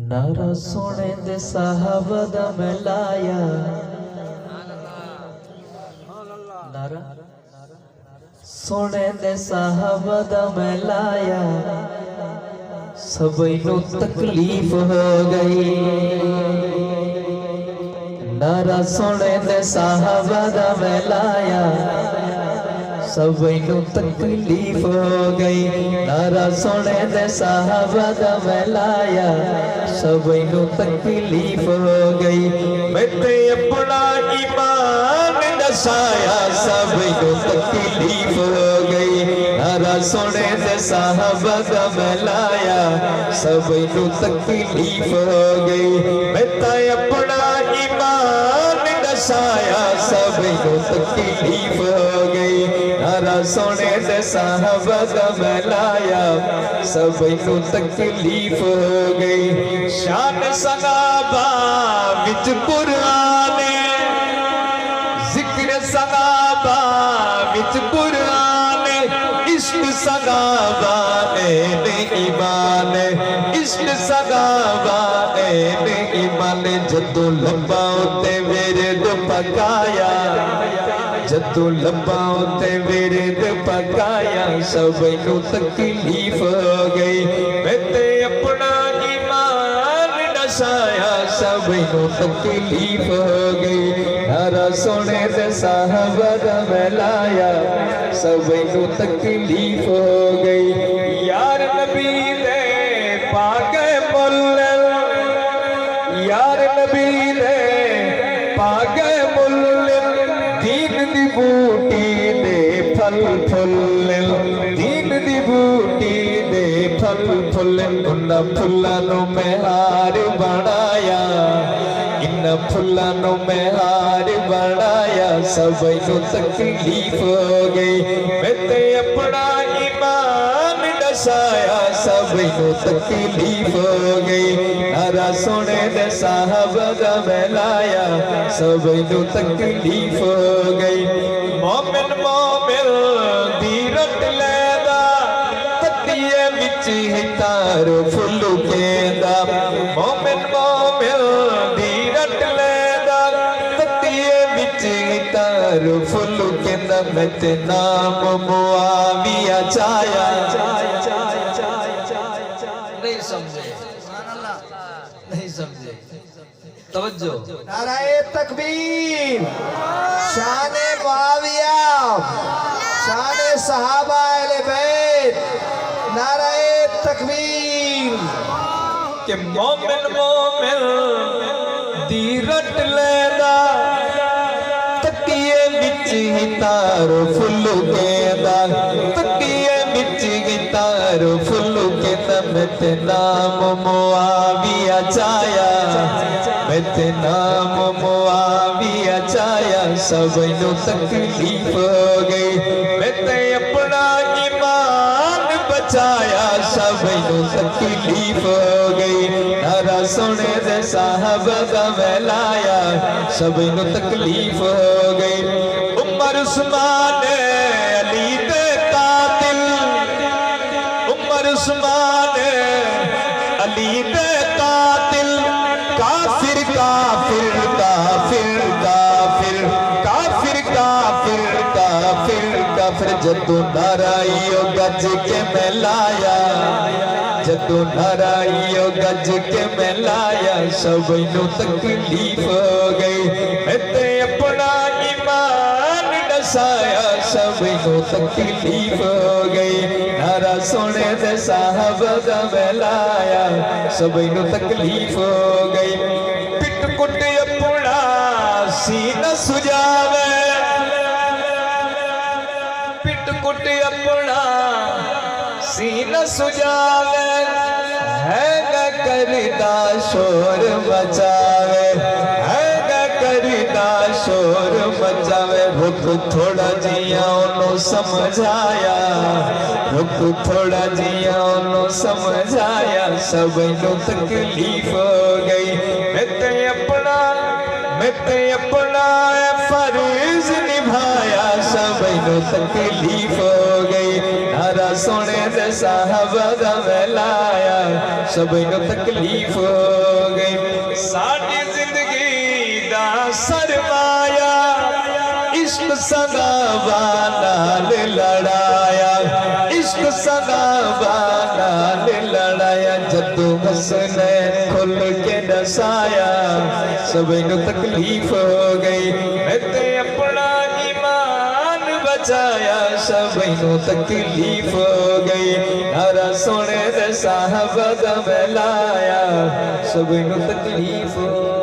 नारा सोने दे साहबा दा मैं लाया नारा सोने दे साहबा दा मैं लाया सबई नू तकलीफ हो गई। नारा सोने दे साहबा दा मैं लाया सबई नू तकलीफ हो गई। नारा सोने दे साहबा दा मैं लाया सबई नू तकलीफ हो गई। मैं ते अपना ईमान दसाया सबई नू तकलीफ हो गई। नारा सोने दे साहबा दा मैं लाया सबई नू तकलीफ हो गई। मैं ते अपना ईमान दसाया सबई नू तकलीफ हो गई। नारा सोने दे साहबा दा मैं लाया सबई नू तकलीफ हो गई। शान सहाबा विच कुरान जिक्र सहाबा विच कुरान इश्क सहाबा ने ईमान इश्क सहाबा ने ईमान जदों लंबाओ ते विरद पकाया जदों लंबाओ ते विरद पकाया सबई नू तकलीफ हो गई। मैं ते अपना ईमान दसाया सबई नू तकलीफ हो गई। नारा सोने दे साहबा दा मैं लाया सबई नू तकलीफ हो गई। यार नबी दे पाके मुल्ल यार नबी दे पाके मुल्ल दीन दी बूटी दे फल फुल दीन दी बूटी दे फल फुल उन्हां फुल्लां नू मैं हार बनाया इन फुल्लां नू मैं हार बनाया सबई नू तकलीफ हो गई। मैं ते अपना ईमान दसाया सबई नू तकलीफ हो गई। नारा सोने दे साहबा दा मैं लाया सबई नू तकलीफ हो गई। मोमिन मोमिन दी रट लैदा तकिए विच हितार फुल केंदा मोमिन मोमिन दी रट लैदा तकिए विच हितार फुल केंदा मैं ते नाम मुआविया चाया नहीं समझे नहीं समझे तवज्जो। नाराए तकबीर शान मुआविया शान सहाबा अहले बैत नाराए तकबीर के मोमिन मोमिन दी रट लैदा तकिए विच हितार फुल केंदा तकिए विच हितार फुल केंदा मैं ते नाम मुआविया चाया मैं ते नाम मुआविया चाया सबई नू तकलीफ हो गई। मैं ते अपना ईमान बचाया सबई नू तकलीफ हो गई। नारा सोने दे साहबा दा मैं लाया सबई नू तकलीफ हो गई। उमर उस्मान अली दे कातिल उमर उस्मान अली दे कातिल काफिर काफिर काफिर काफिर काफिर काफिर काफिर काफिर जदों नाराइयो गज के मैं लाया जदों नाराइयो गज के मैं लाया सबई नू तकलीफ हो गई। मैं ते अपना ईमान दसाया सबई नू तकलीफ हो गई। नारा सोने दे साहबा दा मैं लाया सबई नू तकलीफ हो गई। पिट कुट अपना सीना सुजावे पिट कुट अपना सीना सुजावे है गा करदा शोर मचावे है गा करदा शोर मचावे। रुक थोड़ा जिया ओनू समझाया रुक थोड़ा जिया ओनू समझाया सबई नू तकलीफ हो गई। मैं ते अपना फर्ज निभाया सबई नू तकलीफ हो गई। नारा सोने दे साहबा दा मैं लाया सबई नू तकलीफ हो लड़ाया इश्क सहाबा नाल लड़ाया जदों हसने खुल के दसाया सबनू तकलीफ हो गई मैं ते अपना ईमान बचाया सबनू तकलीफ हो गई नारा सोने दे साहबा दा मैं लाया सबनू तकलीफ हो